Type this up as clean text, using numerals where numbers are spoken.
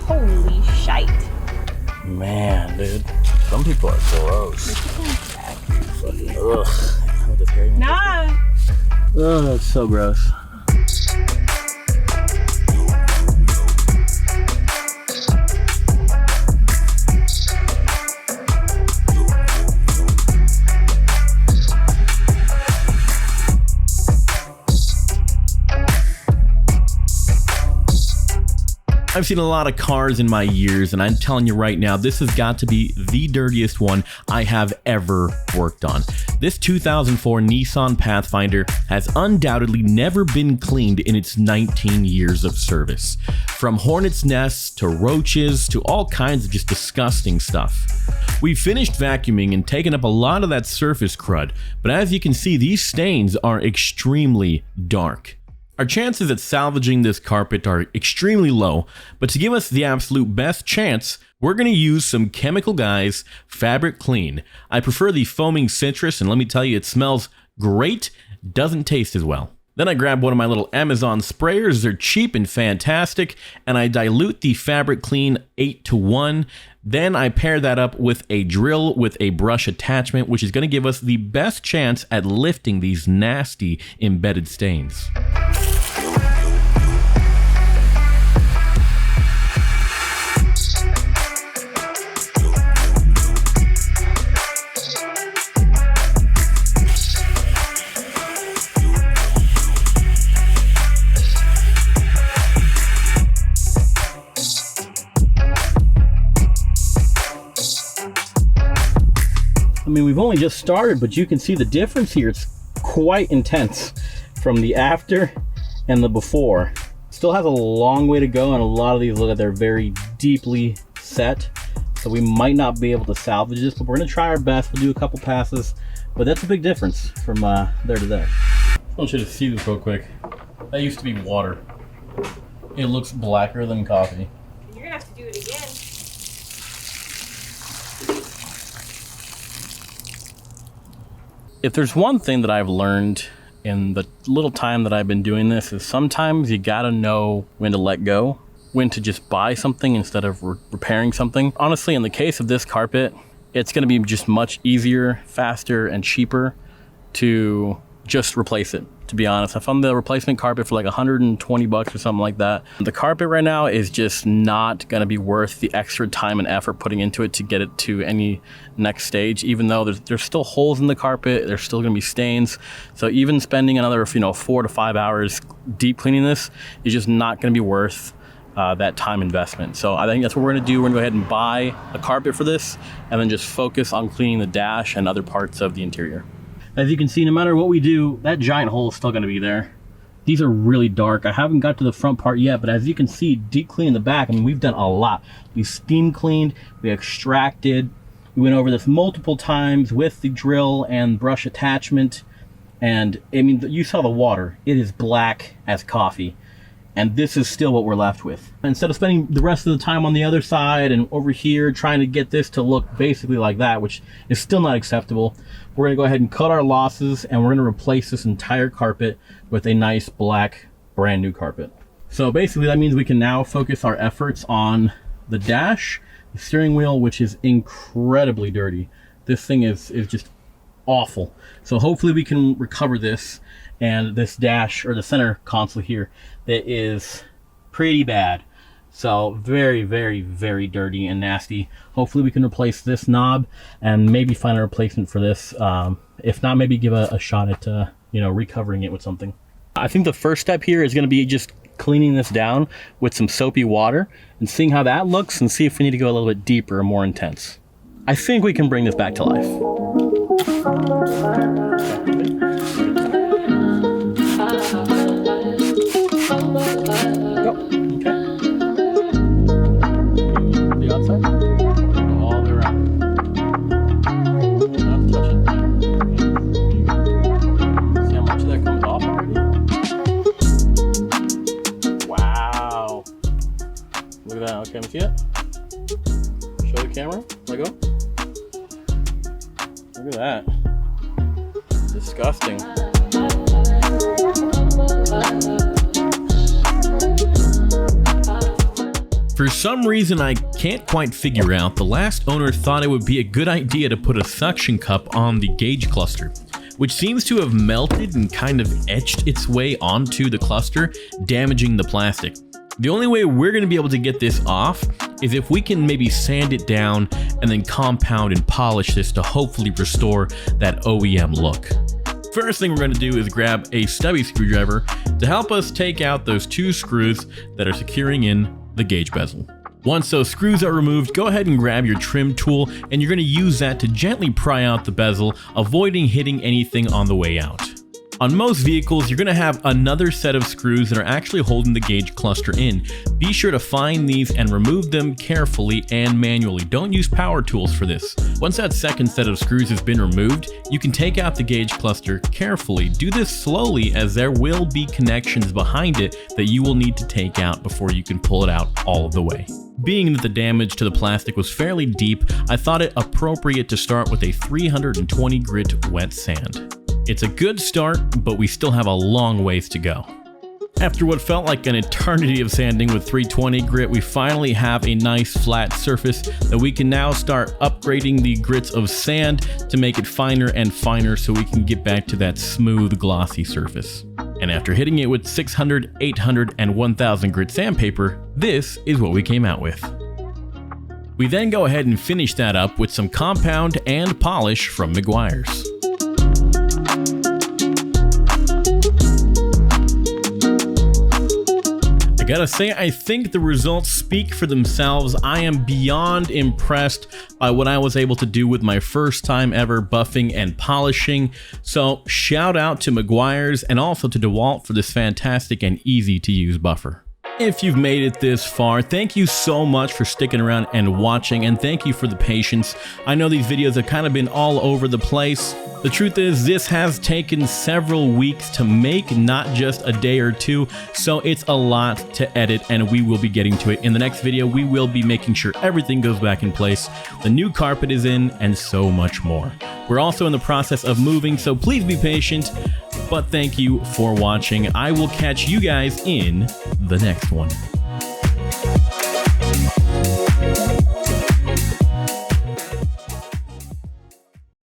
Holy shite. Man, dude. Some people are gross. Fucking, ugh. With this hair, Nah. Oh, that's so gross. I've seen a lot of cars in my years, and I'm telling you right now, this has got to be the dirtiest one I have ever worked on. This 2004 Nissan Pathfinder has undoubtedly never been cleaned in its 19 years of service. From hornet's nests to roaches to all kinds of just disgusting stuff. We finished vacuuming and taken up a lot of that surface crud, but as you can see, these stains are extremely dark. Our chances at salvaging this carpet are extremely low, but to give us the absolute best chance, we're going to use some Chemical Guys Fabric Clean. I prefer the foaming citrus, and let me tell you, it smells great, doesn't taste as well. Then I grab one of my little Amazon sprayers, they're cheap and fantastic, and I dilute the Fabric Clean 8:1. Then I pair that up with a drill with a brush attachment, which is going to give us the best chance at lifting these nasty embedded stains. I mean, we've only just started, but you can see the difference here. It's quite intense from the after and the before. Still has a long way to go, and a lot of these look like they're very deeply set. So we might not be able to salvage this, but we're gonna try our best. We'll do a couple passes, but that's a big difference from there to there. I want you to see this real quick. That used to be water. It looks blacker than coffee. You're gonna have to do it again. If there's one thing that I've learned in the little time that I've been doing this, is sometimes you gotta know when to let go, when to just buy something instead of repairing something. Honestly, in the case of this carpet, it's gonna be just much easier, faster, and cheaper to just replace it. To be honest, I found the replacement carpet for like 120 bucks or something like that. The carpet right now is just not gonna be worth the extra time and effort putting into it to get it to any next stage, even though there's still holes in the carpet, there's still gonna be stains. So even spending another 4 to 5 hours deep cleaning this is just not gonna be worth that time investment. So I think that's what we're gonna do. We're gonna go ahead and buy a carpet for this and then just focus on cleaning the dash and other parts of the interior. As you can see, no matter what we do, that giant hole is still going to be there. These are really dark. I haven't got to the front part yet, but as you can see, deep cleaning the back, I mean, we've done a lot. We steam cleaned, we extracted, we went over this multiple times with the drill and brush attachment. And I mean, you saw the water. It is black as coffee. And this is still what we're left with. Instead of spending the rest of the time on the other side and over here trying to get this to look basically like that, which is still not acceptable, we're gonna go ahead and cut our losses, and we're gonna replace this entire carpet with a nice black brand new carpet. So basically that means we can now focus our efforts on the dash, the steering wheel, which is incredibly dirty. This thing is just awful. So hopefully we can recover this, and this dash, or the center console here, that is pretty bad. So very, very, very dirty and nasty. Hopefully we can replace this knob and maybe find a replacement for this. If not, maybe give a shot at recovering it with something. I think the first step here is going to be just cleaning this down with some soapy water and seeing how that looks, and see if we need to go a little bit deeper and more intense. I think we can bring this back to life. Look at that. Okay, let me see it. Show the camera. Let go. Look at that. Disgusting. For some reason I can't quite figure out, the last owner thought it would be a good idea to put a suction cup on the gauge cluster, which seems to have melted and kind of etched its way onto the cluster, damaging the plastic. The only way we're going to be able to get this off is if we can maybe sand it down and then compound and polish this to hopefully restore that OEM look. First thing we're going to do is grab a stubby screwdriver to help us take out those two screws that are securing in the gauge bezel. Once those screws are removed, go ahead and grab your trim tool, and you're going to use that to gently pry out the bezel, avoiding hitting anything on the way out. On most vehicles, you're going to have another set of screws that are actually holding the gauge cluster in. Be sure to find these and remove them carefully and manually. Don't use power tools for this. Once that second set of screws has been removed, you can take out the gauge cluster carefully. Do this slowly, as there will be connections behind it that you will need to take out before you can pull it out all of the way. Being that the damage to the plastic was fairly deep, I thought it appropriate to start with a 320 grit wet sand. It's a good start, but we still have a long ways to go. After what felt like an eternity of sanding with 320 grit, we finally have a nice flat surface that we can now start upgrading the grits of sand to make it finer and finer so we can get back to that smooth, glossy surface. And after hitting it with 600, 800, and 1000 grit sandpaper, this is what we came out with. We then go ahead and finish that up with some compound and polish from Meguiar's. I gotta say, I think the results speak for themselves. I am beyond impressed by what I was able to do with my first time ever buffing and polishing. So shout out to Meguiar's and also to DeWalt for this fantastic and easy to use buffer. If you've made it this far, thank you so much for sticking around and watching, and thank you for the patience. I know these videos have kind of been all over the place. The truth is, this has taken several weeks to make, not just a day or two, so it's a lot to edit, and we will be getting to it. In the next video, we will be making sure everything goes back in place, the new carpet is in, and so much more. We're also in the process of moving, so please be patient, but thank you for watching. I will catch you guys in the next one.